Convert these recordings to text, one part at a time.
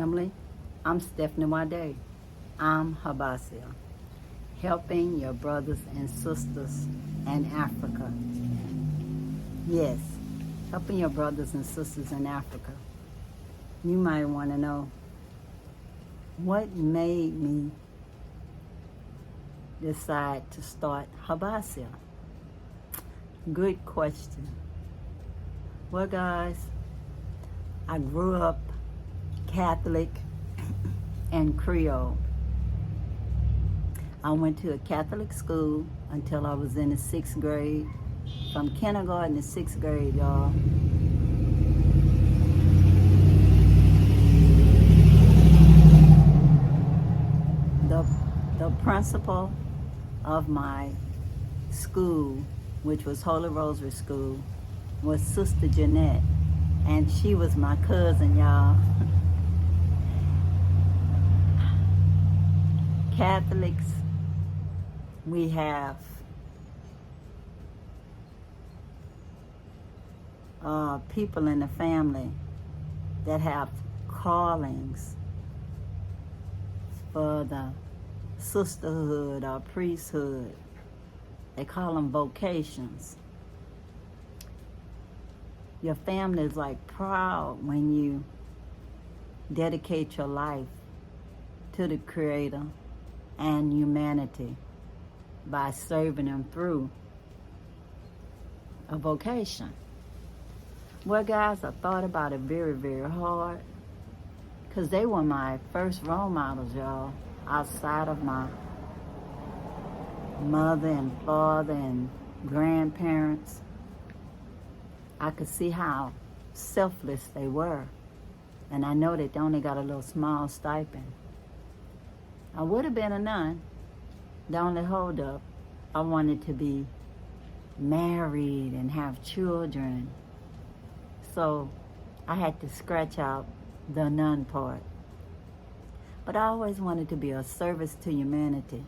family. I'm Stephanie Wade. I'm HYBASIA, helping your brothers and sisters in Africa. Yes, helping your brothers and sisters in Africa. You might want to know, what made me decide to start HYBASIA? Good question. Well, guys, I grew up Catholic and Creole. I went to a Catholic school until I was in the 6th grade. From kindergarten to 6th grade, y'all. The principal of my school, which was Holy Rosary School, was Sister Jeanette, and she was my cousin, y'all. Catholics, we have people in the family that have callings for the sisterhood or priesthood. They call them vocations. Your family is like proud when you dedicate your life to the Creator and humanity by serving them through a vocation. Well, guys, I thought about it very, very hard, because they were my first role models, y'all, outside of my mother and father and grandparents. I could see how selfless they were, and I know that they only got a little small stipend. I would have been a nun. The only hold up, I wanted to be married and have children. So I had to scratch out the nun part. But I always wanted to be a service to humanity.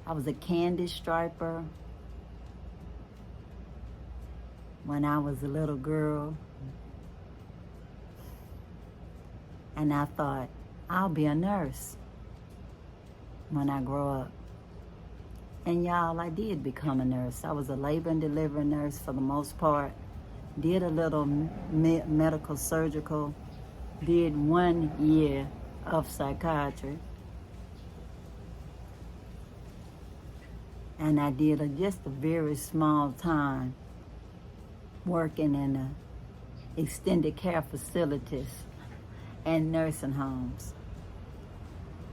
I was a candy striper when I was a little girl. And I thought, I'll be a nurse when I grow up. And y'all, I did become a nurse. I was a labor and delivery nurse for the most part. Did a little medical surgical. Did 1 year of psychiatry. And I did just a very small time working in extended care facilities and nursing homes.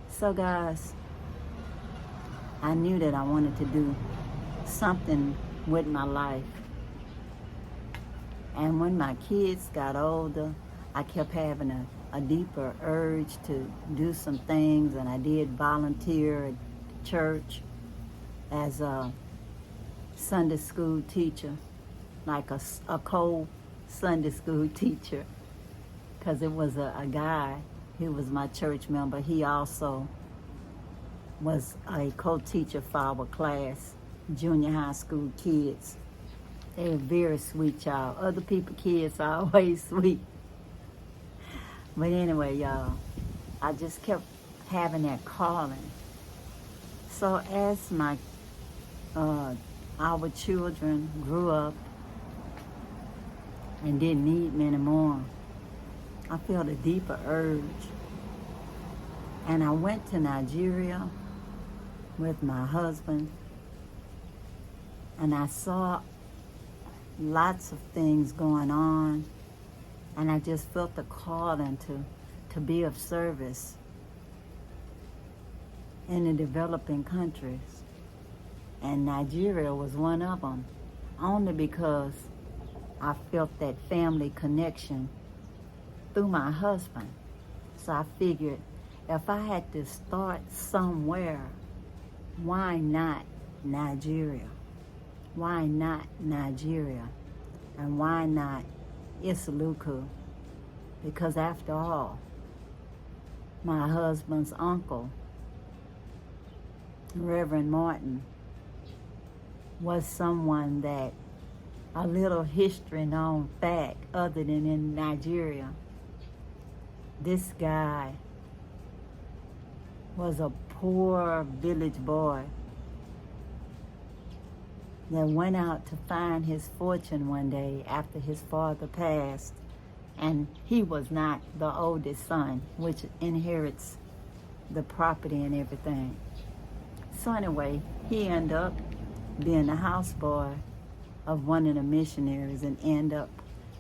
So guys, I knew that I wanted to do something with my life. And when my kids got older, I kept having a deeper urge to do some things, and I did volunteer at church as a Sunday school teacher, like a co-Sunday school teacher, because it was a guy, he was my church member. He also was a co-teacher for our class, junior high school kids. They were very sweet, y'all. Other people's kids are always sweet. But anyway, y'all, I just kept having that calling. So as our children grew up and didn't need me anymore, I felt a deeper urge. And I went to Nigeria with my husband, and I saw lots of things going on, and I just felt the calling to be of service in the developing countries. And Nigeria was one of them, only because I felt that family connection through my husband. So I figured, if I had to start somewhere, why not Nigeria? Why not Nigeria? And why not Isiluku? Because after all, my husband's uncle, Reverend Martin, was someone that a little history known fact other than in Nigeria. This guy was a poor village boy that went out to find his fortune one day after his father passed. And he was not the oldest son, which inherits the property and everything. So anyway, he ended up being the houseboy of one of the missionaries and ended up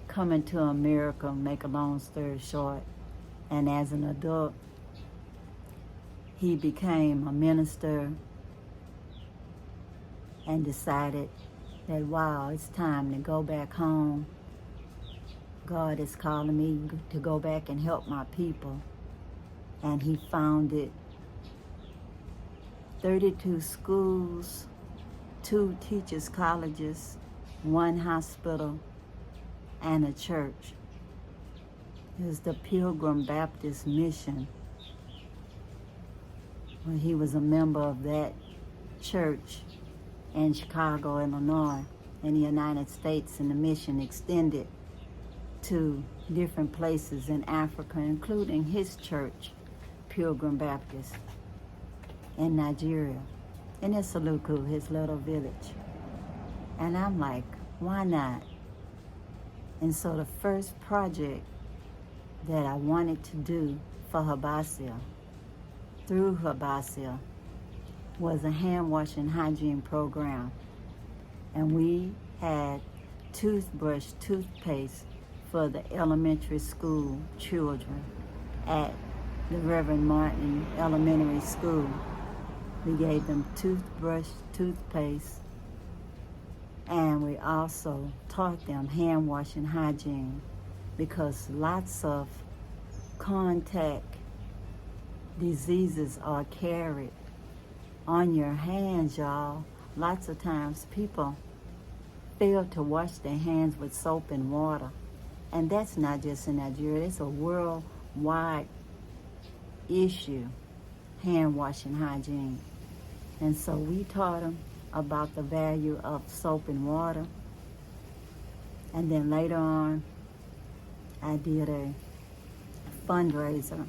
coming to America, make a long story short. And as an adult, he became a minister and decided that, wow, it's time to go back home. God is calling me to go back and help my people. And he founded 32 schools, 2 teachers' colleges, 1 hospital, and a church. It was the Pilgrim Baptist Mission. When he was a member of that church in Chicago, Illinois, in the United States, and the mission extended to different places in Africa, including his church, Pilgrim Baptist, in Nigeria, in Issaluku, his little village. And I'm like, why not? And so the first project that I wanted to do for HYBASIA, through HYBASIA, was a hand washing hygiene program. And we had toothbrush, toothpaste for the elementary school children at the Reverend Martin Elementary School. We gave them toothbrush, toothpaste, and we also taught them hand washing hygiene, because lots of contact diseases are carried on your hands, y'all. Lots of times people fail to wash their hands with soap and water. And that's not just in Nigeria, it's a worldwide issue, hand washing hygiene. And so we taught them about the value of soap and water. And then later on, I did a fundraiser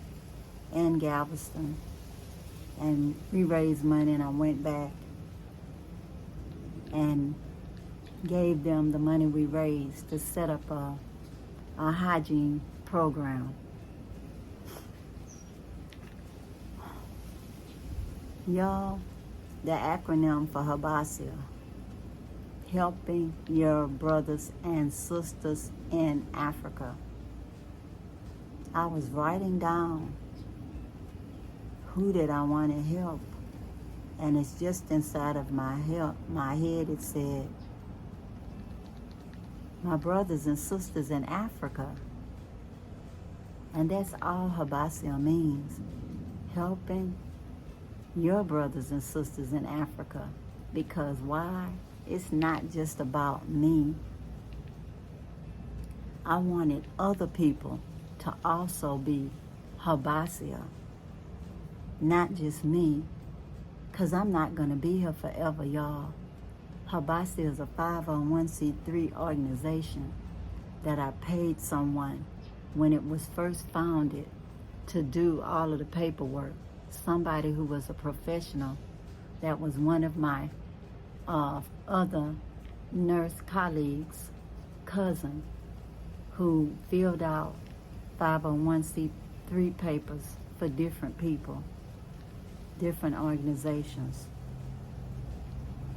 in Galveston, and we raised money, and I went back and gave them the money we raised to set up a hygiene program. Y'all, the acronym for HYBASIA, helping your brothers and sisters in Africa. I was writing down who did I want to help, and it's just inside of my head it said, my brothers and sisters in Africa. And that's all HYBASIA means, helping your brothers and sisters in Africa. Because why? It's not just about me. I wanted other people to also be HYBASIA, not just me, because I'm not going to be here forever, y'all. HYBASIA is a 501c3 organization that I paid someone when it was first founded to do all of the paperwork. Somebody who was a professional, that was one of my other nurse colleagues' cousin, who filled out 501c3 papers for different people, different organizations.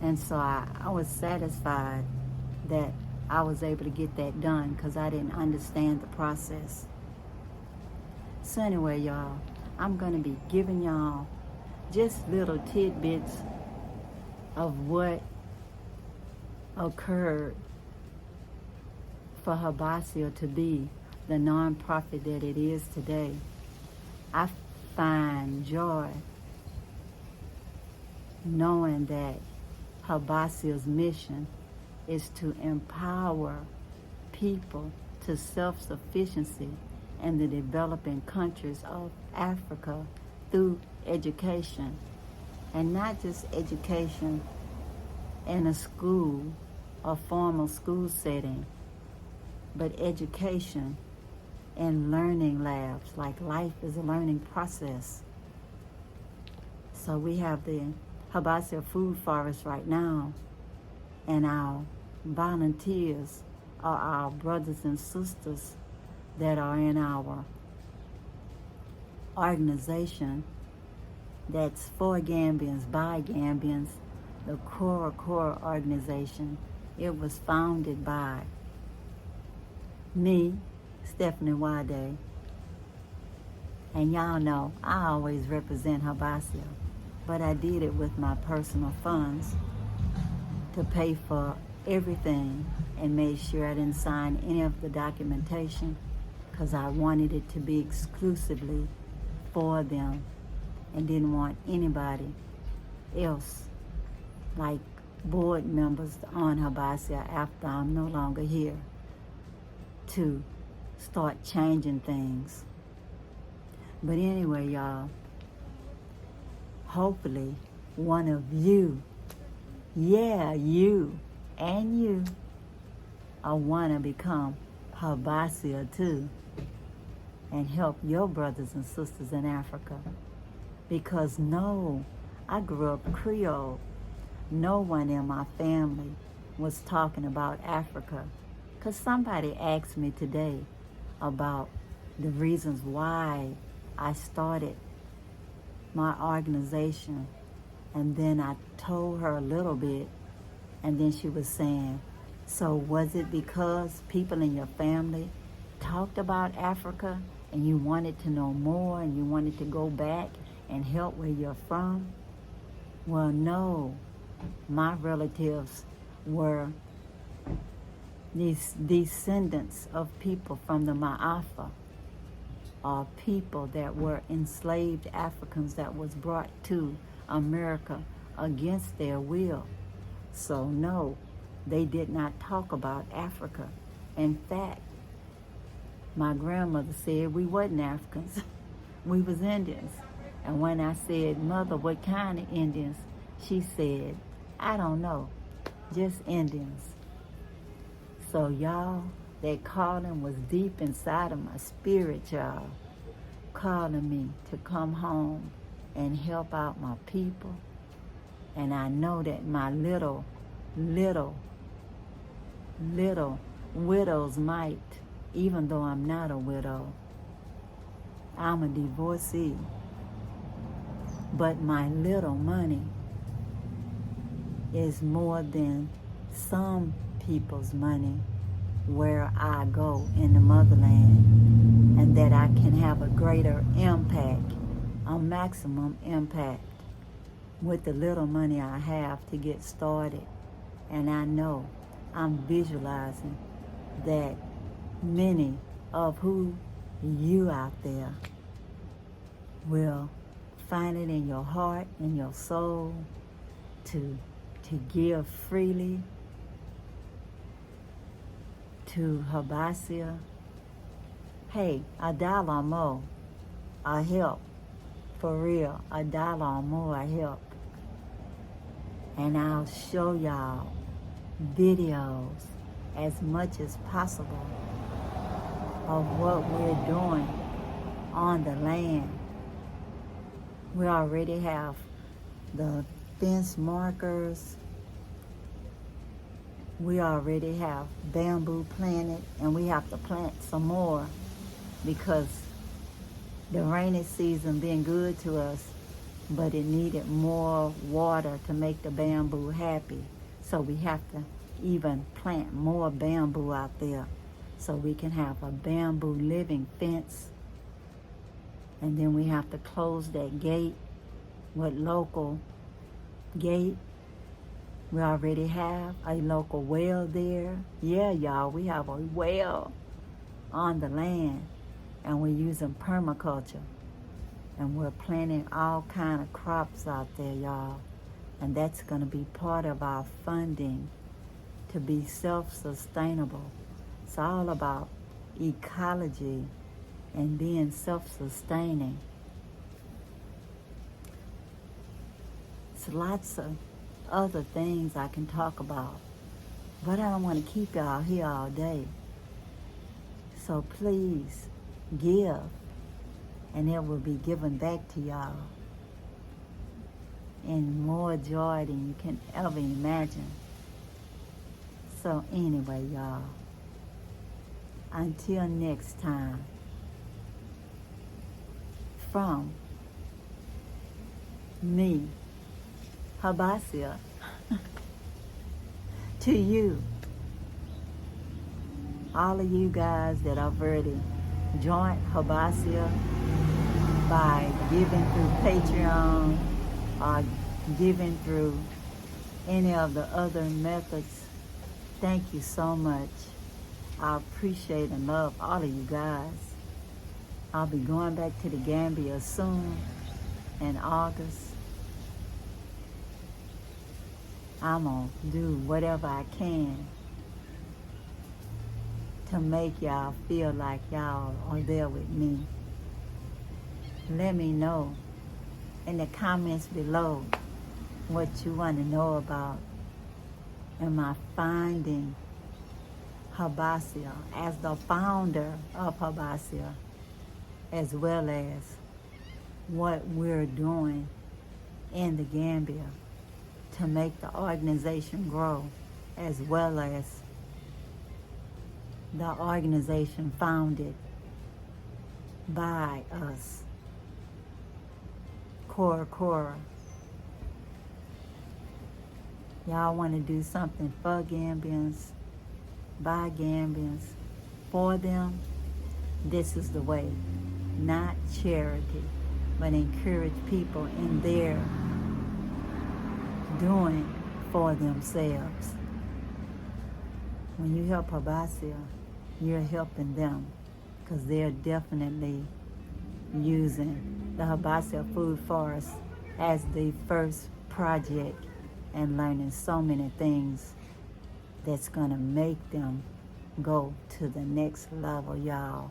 And so I was satisfied that I was able to get that done, because I didn't understand the process. So anyway, y'all, I'm going to be giving y'all just little tidbits of what occurred for HYBASIA to be the nonprofit that it is today. I find joy knowing that HYBASIA's mission is to empower people to self-sufficiency in the developing countries of Africa through education. And not just education in a school, a formal school setting, but education in learning labs, like life is a learning process. So we have the HYBASIA food forest right now, and our volunteers are our brothers and sisters that are in our organization that's for Gambians, by Gambians, the Core organization. It was founded by me, Stephanie Wade, and y'all know I always represent HYBASIA, but I did it with my personal funds to pay for everything and made sure I didn't sign any of the documentation because I wanted it to be exclusively for them and didn't want anybody else, like board members on HYBASIA after I'm no longer here, to start changing things. But anyway, y'all, hopefully one of you, yeah, you and you, want to become HYBASIA too and help your brothers and sisters in Africa. Because no, I grew up Creole. No one in my family was talking about Africa. Because somebody asked me today about the reasons why I started my organization. And then I told her a little bit. And then she was saying, so was it because people in your family talked about Africa and you wanted to know more and you wanted to go back and help where you're from? Well, no. My relatives were these descendants of people from the Ma'afa, or people that were enslaved Africans that was brought to America against their will. So no, they did not talk about Africa. In fact, my grandmother said we wasn't Africans. We was Indians. And when I said, Mother, what kind of Indians? She said, I don't know, just Indians. So y'all, that calling was deep inside of my spirit, y'all, calling me to come home and help out my people. And I know that my little widow's mite, even though I'm not a widow, I'm a divorcee, but my little money is more than some people's money where I go in the motherland, and that I can have a greater impact, a maximum impact with the little money I have to get started. And I know I'm visualizing that many of who you out there will find it in your heart and your soul to give freely to HYBASIA. Hey, $1 or more, I help. For real, $1 or more, I help. And I'll show y'all videos as much as possible of what we're doing on the land. We already have the fence markers. We already have bamboo planted, and we have to plant some more because the rainy season been good to us, but it needed more water to make the bamboo happy. So we have to even plant more bamboo out there so we can have a bamboo living fence. And then we have to close that gate with local gate. We already have a local well there. Yeah, y'all, we have a well on the land, and we're using permaculture. And we're planting all kind of crops out there, y'all. And that's going to be part of our funding to be self-sustainable. It's all about ecology and being self-sustaining. It's lots of other things I can talk about, but I don't want to keep y'all here all day. So please give, and it will be given back to y'all. and more joy than you can ever imagine. So anyway, y'all, until next time, from me, HYBASIA, to you, all of you guys that have already joined HYBASIA by giving through Patron or giving through any of the other methods, thank you so much. I appreciate and love all of you guys. I'll be going back to the Gambia soon in August. I'm gonna do whatever I can to make y'all feel like y'all are there with me. Let me know in the comments below what you want to know about. Am I finding HYBASIA as the founder of HYBASIA, as well as what we're doing in the Gambia to make the organization grow, as well as the organization founded by us, Cora. Y'all want to do something for Gambians, by Gambians, for them? This is the way. Not charity, but encourage people in their doing for themselves. When you help HYBASIA, you're helping them, because they're definitely using the HYBASIA Food Forest as the first project and learning so many things that's gonna make them go to the next level, y'all,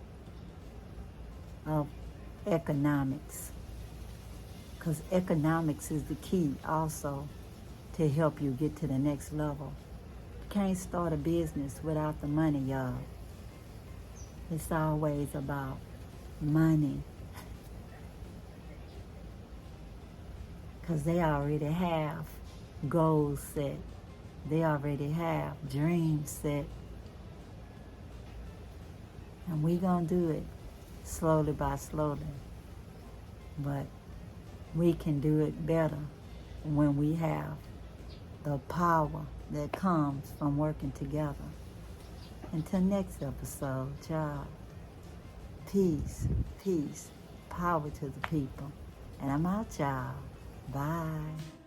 of economics. Because economics is the key also to help you get to the next level. You can't start a business without the money, y'all. It's always about money. Because they already have goals set. They already have dreams set. And we gonna do it slowly by slowly. But we can do it better when we have the power that comes from working together. Until next episode, y'all. Peace, peace, power to the people. And I'm out, y'all. Bye.